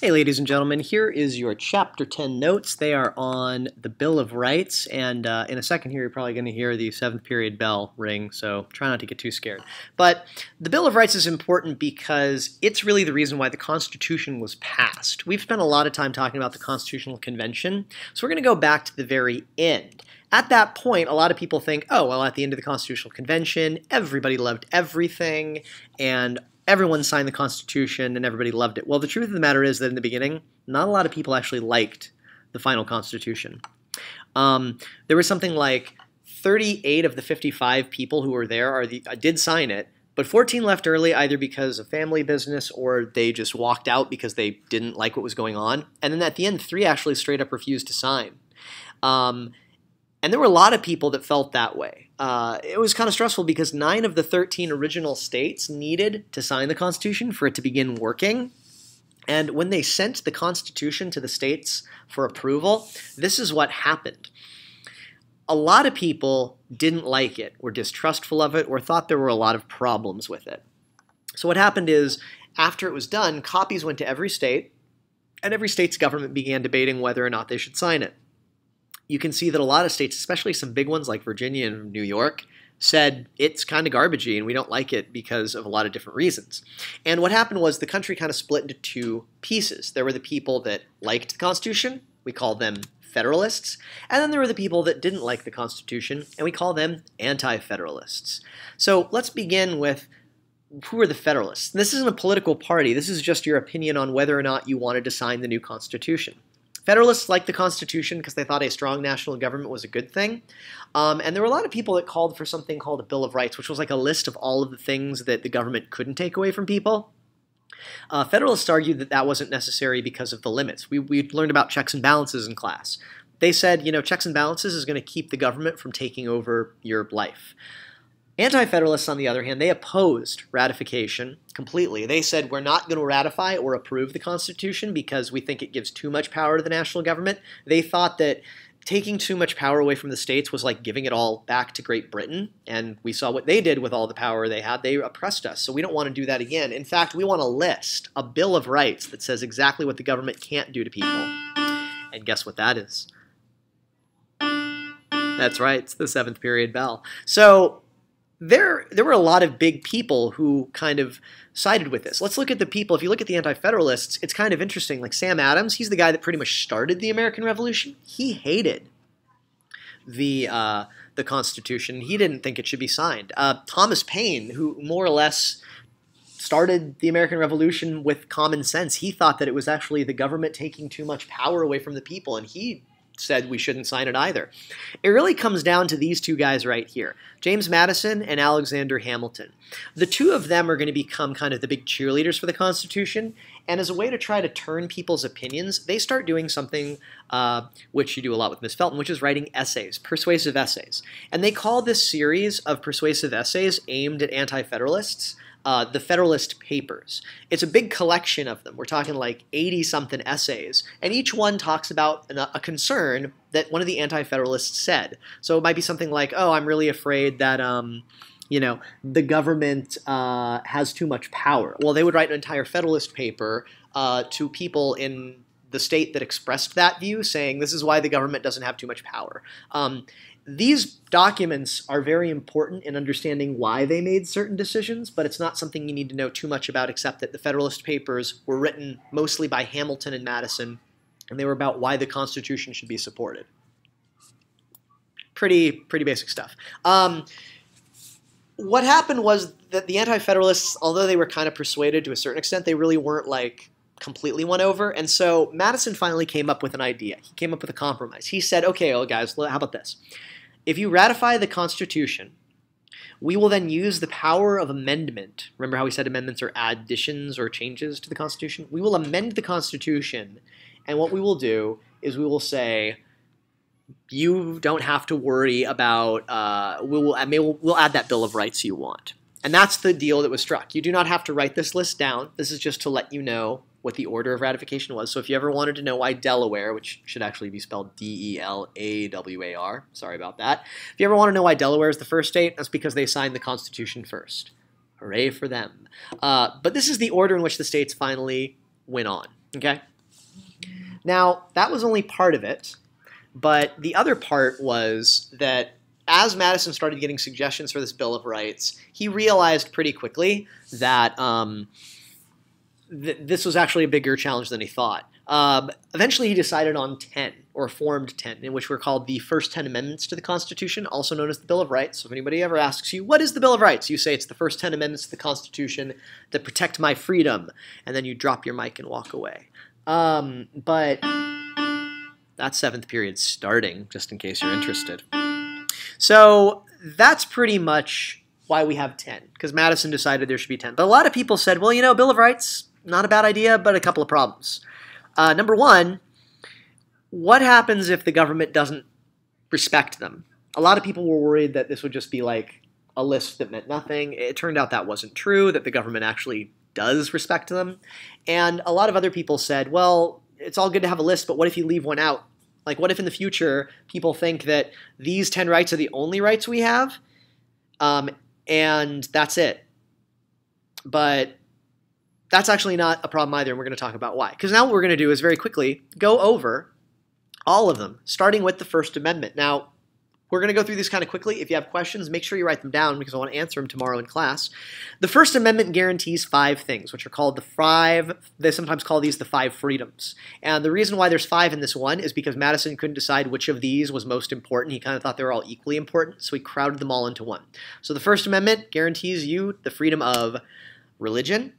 Hey ladies and gentlemen, here is your Chapter 10 notes. They are on the Bill of Rights, and in a second here you're probably going to hear the 7th period bell ring, so try not to get too scared. But the Bill of Rights is important because it's really the reason why the Constitution was passed. We've spent a lot of time talking about the Constitutional Convention, so we're going to go back to the very end. At that point, a lot of people think, oh, well, at the end of the Constitutional Convention, everybody loved everything, and everyone signed the Constitution and everybody loved it. Well, the truth of the matter is that in the beginning, not a lot of people actually liked the final Constitution. There was something like 38 of the 55 people who were there did sign it, but 14 left early either because of family business or they just walked out because they didn't like what was going on. And then at the end, 3 actually straight up refused to sign. And there were a lot of people that felt that way. It was kind of stressful because 9 of the 13 original states needed to sign the Constitution for it to begin working. And when they sent the Constitution to the states for approval, this is what happened. A lot of people didn't like it, were distrustful of it, or thought there were a lot of problems with it. So what happened is, after it was done, copies went to every state, and every state's government began debating whether or not they should sign it. You can see that a lot of states, especially some big ones like Virginia and New York, said it's kind of garbagey and we don't like it because of a lot of different reasons. And what happened was the country kind of split into 2 pieces. There were the people that liked the Constitution, we call them Federalists, and then there were the people that didn't like the Constitution, and we call them Anti-Federalists. So let's begin with who are the Federalists. This isn't a political party, this is just your opinion on whether or not you wanted to sign the new Constitution. Federalists liked the Constitution because they thought a strong national government was a good thing. And there were a lot of people that called for something called a Bill of Rights, which was like a list of all of the things that the government couldn't take away from people. Federalists argued that that wasn't necessary because of the limits. We learned about checks and balances in class. They said, you know, checks and balances is going to keep the government from taking over your life. Anti-Federalists, on the other hand, they opposed ratification completely. They said, we're not going to ratify or approve the Constitution because we think it gives too much power to the national government. They thought that taking too much power away from the states was like giving it all back to Great Britain, and we saw what they did with all the power they had. They oppressed us, so we don't want to do that again. In fact, we want a list, a Bill of Rights that says exactly what the government can't do to people. And guess what that is? That's right, it's the 7th period bell. So there were a lot of big people who kind of sided with this. Let's look at the people. If you look at the Anti-Federalists, it's kind of interesting. Like Sam Adams, he's the guy that pretty much started the American Revolution. He hated the Constitution. He didn't think it should be signed. Thomas Paine, who more or less started the American Revolution with common sense, he thought that it was actually the government taking too much power away from the people, and he said we shouldn't sign it either. It really comes down to these 2 guys right here, James Madison and Alexander Hamilton. The 2 of them are going to become kind of the big cheerleaders for the Constitution, and as a way to try to turn people's opinions, they start doing something which you do a lot with Miss Felton, which is writing essays, persuasive essays. And they call this series of persuasive essays aimed at Anti-Federalists the Federalist Papers. It's a big collection of them. We're talking like 80-something essays, and each one talks about a concern that one of the Anti-Federalists said. So it might be something like, oh, I'm really afraid that, you know, the government has too much power. Well, they would write an entire Federalist paper to people in the state that expressed that view, saying this is why the government doesn't have too much power. These documents are very important in understanding why they made certain decisions, but it's not something you need to know too much about, except that the Federalist Papers were written mostly by Hamilton and Madison, and they were about why the Constitution should be supported. Pretty basic stuff. What happened was that the Anti-Federalists, although they were kind of persuaded to a certain extent, they really weren't like completely won over, and so Madison finally came up with an idea. He came up with a compromise. He said, okay, well, guys, how about this? If you ratify the Constitution, we will then use the power of amendment. Remember how we said amendments are additions or changes to the Constitution? We will amend the Constitution, and what we will do is we will say, you don't have to worry about, we'll add that Bill of Rights you want. And that's the deal that was struck. You do not have to write this list down. This is just to let you know what the order of ratification was. So if you ever wanted to know why Delaware, which should actually be spelled D-E-L-A-W-A-R, sorry about that. If you ever want to know why Delaware is the first state, that's because they signed the Constitution first. Hooray for them. But this is the order in which the states finally went on, okay? Now, that was only part of it, but the other part was that as Madison started getting suggestions for this Bill of Rights, he realized pretty quickly that this was actually a bigger challenge than he thought. Eventually, he decided on 10, or formed 10, in which were called the first 10 amendments to the Constitution, also known as the Bill of Rights. So if anybody ever asks you, what is the Bill of Rights? You say it's the first 10 amendments to the Constitution that protect my freedom, and then you drop your mic and walk away. But that 7th period's starting, just in case you're interested. So that's pretty much why we have 10, because Madison decided there should be 10. But a lot of people said, well, you know, Bill of Rights, not a bad idea, but a couple of problems. Number one, what happens if the government doesn't respect them? A lot of people were worried that this would just be like a list that meant nothing. It turned out that wasn't true, that the government actually does respect them. And a lot of other people said, well, it's all good to have a list, but what if you leave one out? Like, what if in the future people think that these 10 rights are the only rights we have, and that's it? But that's actually not a problem either, and we're going to talk about why. Because now what we're going to do is very quickly go over all of them, starting with the First Amendment. Now, we're going to go through these kind of quickly. If you have questions, make sure you write them down because I want to answer them tomorrow in class. The First Amendment guarantees 5 things, which are called they sometimes call these the 5 freedoms. And the reason why there's 5 in this one is because Madison couldn't decide which of these was most important. He kind of thought they were all equally important, so he crowded them all into one. So the First Amendment guarantees you the freedom of religion.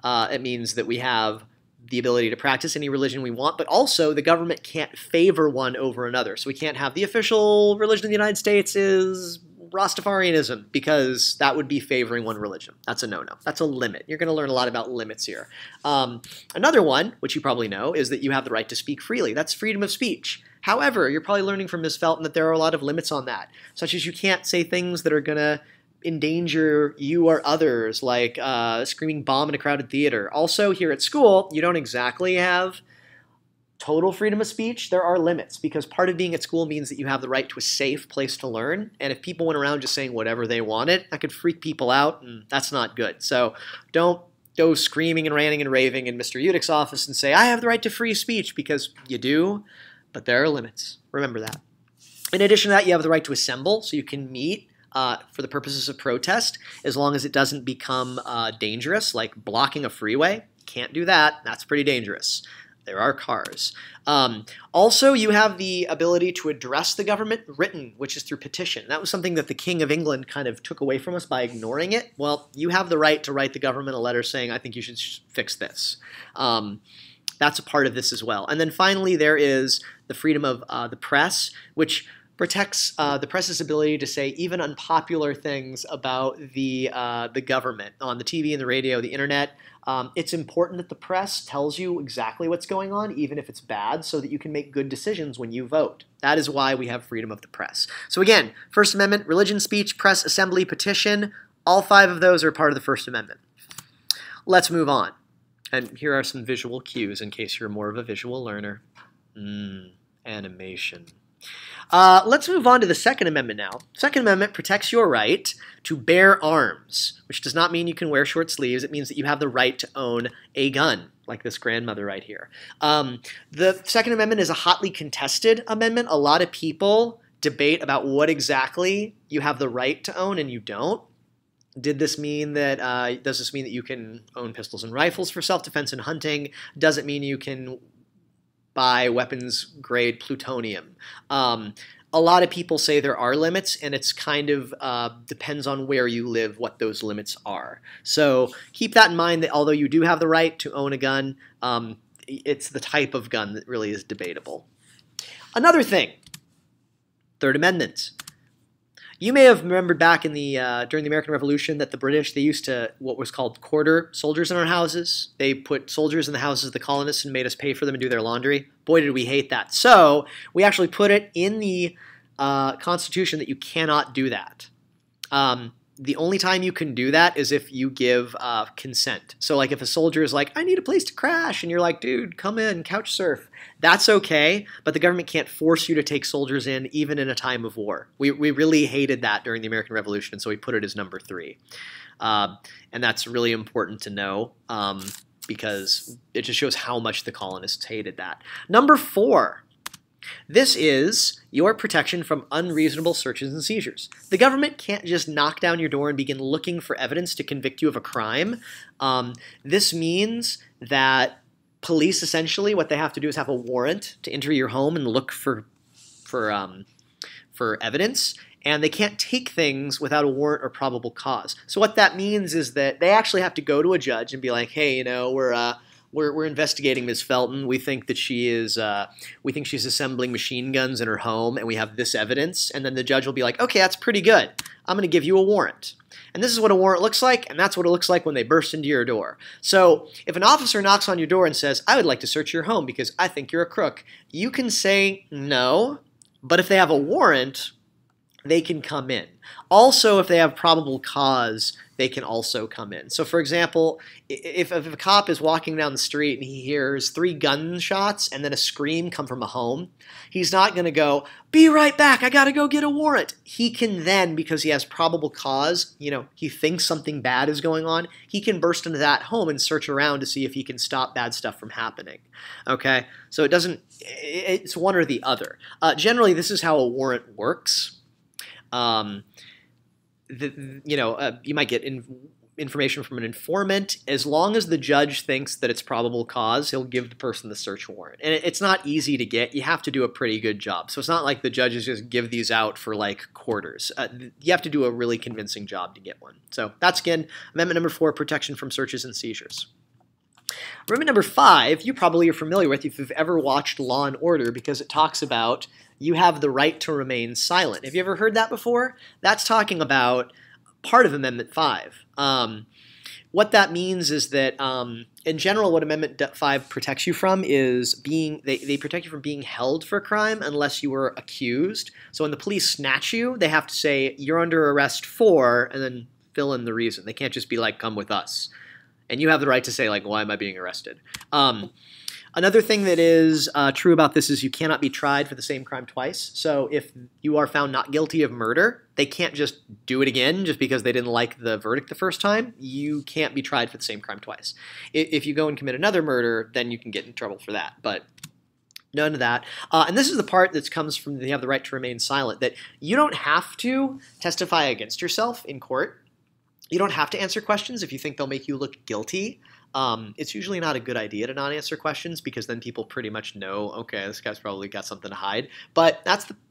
It means that we have the ability to practice any religion we want, but also the government can't favor one over another. So we can't have the official religion of the United States is Rastafarianism, because that would be favoring one religion. That's a no-no. That's a limit. You're going to learn a lot about limits here. Another one, which you probably know, is that you have the right to speak freely. That's freedom of speech. However, you're probably learning from Ms. Felton that there are a lot of limits on that, such as you can't say things that are going to endanger you or others, like screaming bomb in a crowded theater. Also, here at school, you don't exactly have total freedom of speech. There are limits, because part of being at school means that you have the right to a safe place to learn, and if people went around just saying whatever they wanted, that could freak people out, and that's not good. So don't go screaming and ranting and raving in Mr. Udick's office and say, I have the right to free speech, because you do, but there are limits. Remember that. In addition to that, you have the right to assemble, so you can meet for the purposes of protest, as long as it doesn't become dangerous, like blocking a freeway. Can't do that. That's pretty dangerous. There are cars. Also, you have the ability to address the government written, which is through petition. That was something that the King of England kind of took away from us by ignoring it. Well, you have the right to write the government a letter saying, I think you should fix this. That's a part of this as well. And then finally, there is the freedom of the press, which protects the press's ability to say even unpopular things about the government on the TV and the radio, the internet. It's important that the press tells you exactly what's going on, even if it's bad, so that you can make good decisions when you vote. That is why we have freedom of the press. So again, First Amendment, religion, speech, press, assembly, petition, all 5 of those are part of the First Amendment. Let's move on. And here are some visual cues in case you're more of a visual learner. Animation. Let's move on to the Second Amendment now. Second Amendment protects your right to bear arms, which does not mean you can wear short sleeves. It means that you have the right to own a gun, like this grandmother right here. The Second Amendment is a hotly contested amendment. A lot of people debate about what exactly you have the right to own and you don't. Does this mean that you can own pistols and rifles for self-defense and hunting? Does it mean you can buy weapons-grade plutonium? A lot of people say there are limits, and it's kind of depends on where you live what those limits are. So keep that in mind, that although you do have the right to own a gun, it's the type of gun that really is debatable. Another thing, Third Amendment. You may have remembered back in during the American Revolution that the British, they used to what was called quarter soldiers in our houses. They put soldiers in the houses of the colonists and made us pay for them and do their laundry. Boy, did we hate that. So we actually put it in the Constitution that you cannot do that. The only time you can do that is if you give consent. So like if a soldier is like, I need a place to crash, and you're like, dude, come in, couch surf. That's okay, but the government can't force you to take soldiers in, even in a time of war. We really hated that during the American Revolution, so we put it as number 3. And that's really important to know because it just shows how much the colonists hated that. Number 4. This is your protection from unreasonable searches and seizures. The government can't just knock down your door and begin looking for evidence to convict you of a crime. This means that police, essentially, what they have to do is have a warrant to enter your home and look for evidence, and they can't take things without a warrant or probable cause. So what that means is that they actually have to go to a judge and be like, hey, you know, we're investigating Ms. Felton. We think that she's assembling machine guns in her home, and we have this evidence. And then the judge will be like, okay, that's pretty good. I'm going to give you a warrant. And this is what a warrant looks like, and that's what it looks like when they burst into your door. So if an officer knocks on your door and says, I would like to search your home because I think you're a crook, you can say no, but if they have a warrant, they can come in. Also, if they have probable cause, they can also come in. So for example, if a cop is walking down the street and he hears 3 gunshots and then a scream come from a home, he's not going to go, be right back, I got to go get a warrant. He can then, because he has probable cause, you know, he thinks something bad is going on, he can burst into that home and search around to see if he can stop bad stuff from happening. Okay? So it's one or the other. Generally, this is how a warrant works. You might get information from an informant. As long as the judge thinks that it's probable cause, he'll give the person the search warrant. And it's not easy to get. You have to do a pretty good job. So it's not like the judges just give these out for like quarters. You have to do a really convincing job to get one. So that's, again, Amendment number 4, protection from searches and seizures. Amendment number 5, you probably are familiar with if you've ever watched Law and Order, because it talks about you have the right to remain silent. Have you ever heard that before? That's talking about part of Amendment 5. What that means is that, in general, what Amendment 5 protects you from is they protect you from being held for a crime unless you were accused. So when the police snatch you, they have to say, you're under arrest for, and then fill in the reason. They can't just be like, come with us. And you have the right to say, like, why am I being arrested? Another thing that is true about this is you cannot be tried for the same crime twice. So if you are found not guilty of murder, they can't just do it again just because they didn't like the verdict the first time. You can't be tried for the same crime twice. If you go and commit another murder, then you can get in trouble for that. But none of that. And this is the part that comes from you have the right to remain silent, that you don't have to testify against yourself in court. You don't have to answer questions if you think they'll make you look guilty. It's usually not a good idea to not answer questions because then people pretty much know, okay, this guy's probably got something to hide. But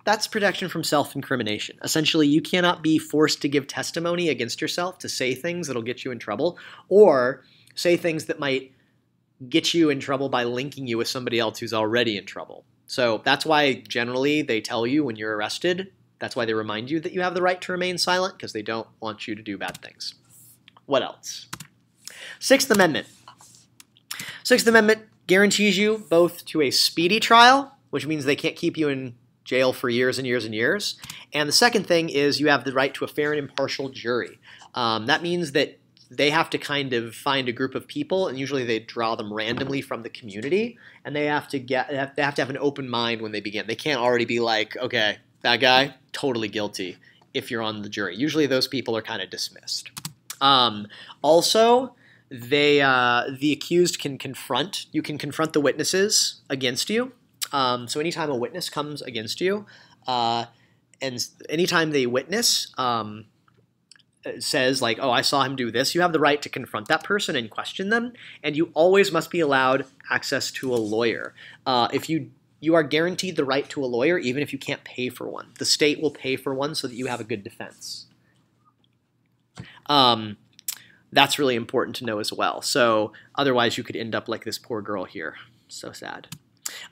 that's protection from self-incrimination. Essentially, you cannot be forced to give testimony against yourself to say things that'll get you in trouble, or say things that might get you in trouble by linking you with somebody else who's already in trouble. So that's why generally they tell you when you're arrested, that's why they remind you that you have the right to remain silent, because they don't want you to do bad things. What else? Sixth Amendment. Sixth Amendment guarantees you both to a speedy trial, which means they can't keep you in jail for years and years and years. And the second thing is you have the right to a fair and impartial jury. That means that they have to kind of find a group of people, and usually they draw them randomly from the community, and they have to have an open mind when they begin. They can't already be like, okay, that guy, totally guilty, if you're on the jury. Usually those people are kind of dismissed. Also, the accused can confront the witnesses against you. So anytime a witness comes against you, and anytime they witness says like, oh, I saw him do this, you have the right to confront that person and question them, and you always must be allowed access to a lawyer. You are guaranteed the right to a lawyer even if you can't pay for one. The state will pay for one so that you have a good defense. That's really important to know as well. So otherwise you could end up like this poor girl here. So sad.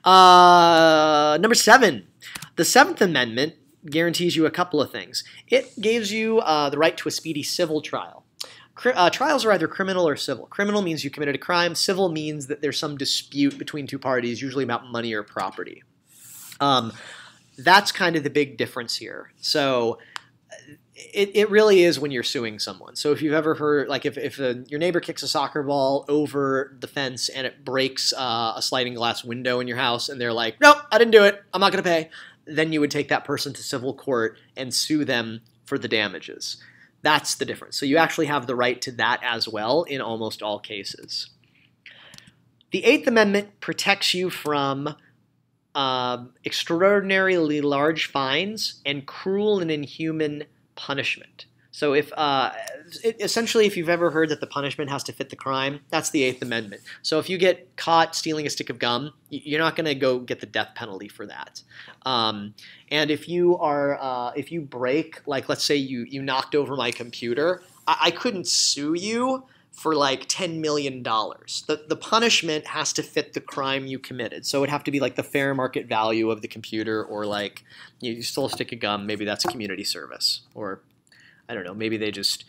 Number 7. The Seventh Amendment guarantees you a couple of things. It gives you the right to a speedy civil trial. Trials are either criminal or civil. Criminal means you committed a crime. Civil means that there's some dispute between two parties, usually about money or property. That's kind of the big difference here. So it really is when you're suing someone. So if you've ever heard, like if your neighbor kicks a soccer ball over the fence and it breaks a sliding glass window in your house and they're like, nope, I didn't do it, I'm not going to pay, then you would take that person to civil court and sue them for the damages. That's the difference. So you actually have the right to that as well in almost all cases. The Eighth Amendment protects you from extraordinarily large fines and cruel and inhuman punishment. So essentially, if you've ever heard that the punishment has to fit the crime, that's the Eighth Amendment. So if you get caught stealing a stick of gum, you're not going to go get the death penalty for that. And if you break, like let's say you knocked over my computer, I couldn't sue you for like $10 million. The punishment has to fit the crime you committed. So it would have to be like the fair market value of the computer, or like you stole a stick of gum, maybe that's community service, or I don't know, maybe they just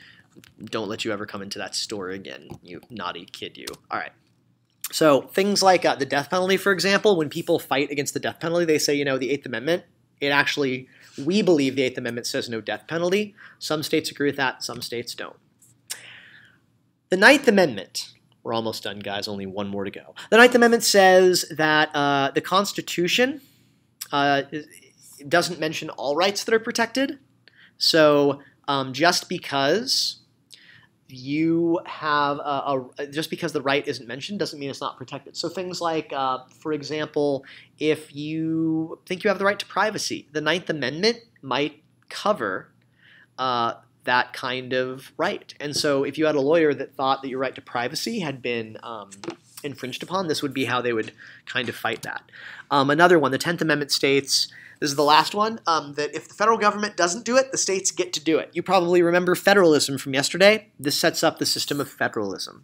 don't let you ever come into that store again, you naughty kid you. All right. So things like the death penalty, for example, when people fight against the death penalty, they say, the Eighth Amendment, we believe the Eighth Amendment says no death penalty. Some states agree with that, some states don't. The Ninth Amendment, we're almost done, guys, only one more to go. The Ninth Amendment says that the Constitution doesn't mention all rights that are protected. So just because you have just because the right isn't mentioned doesn't mean it's not protected. So things like, for example, if you think you have the right to privacy, the Ninth Amendment might cover that kind of right. And so if you had a lawyer that thought that your right to privacy had been infringed upon, this would be how they would kind of fight that. Another one, the 10th Amendment states, this is the last one, that if the federal government doesn't do it, the states get to do it. You probably remember federalism from yesterday. This sets up the system of federalism.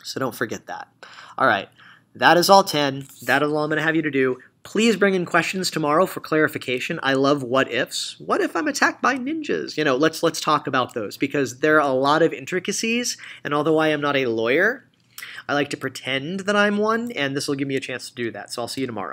So don't forget that. All right, that is all 10. That is all I'm going to have you to do. Please bring in questions tomorrow for clarification. I love what ifs. What if I'm attacked by ninjas? Let's talk about those, because there are a lot of intricacies, and although I am not a lawyer, I like to pretend that I'm one, and this will give me a chance to do that. So I'll see you tomorrow.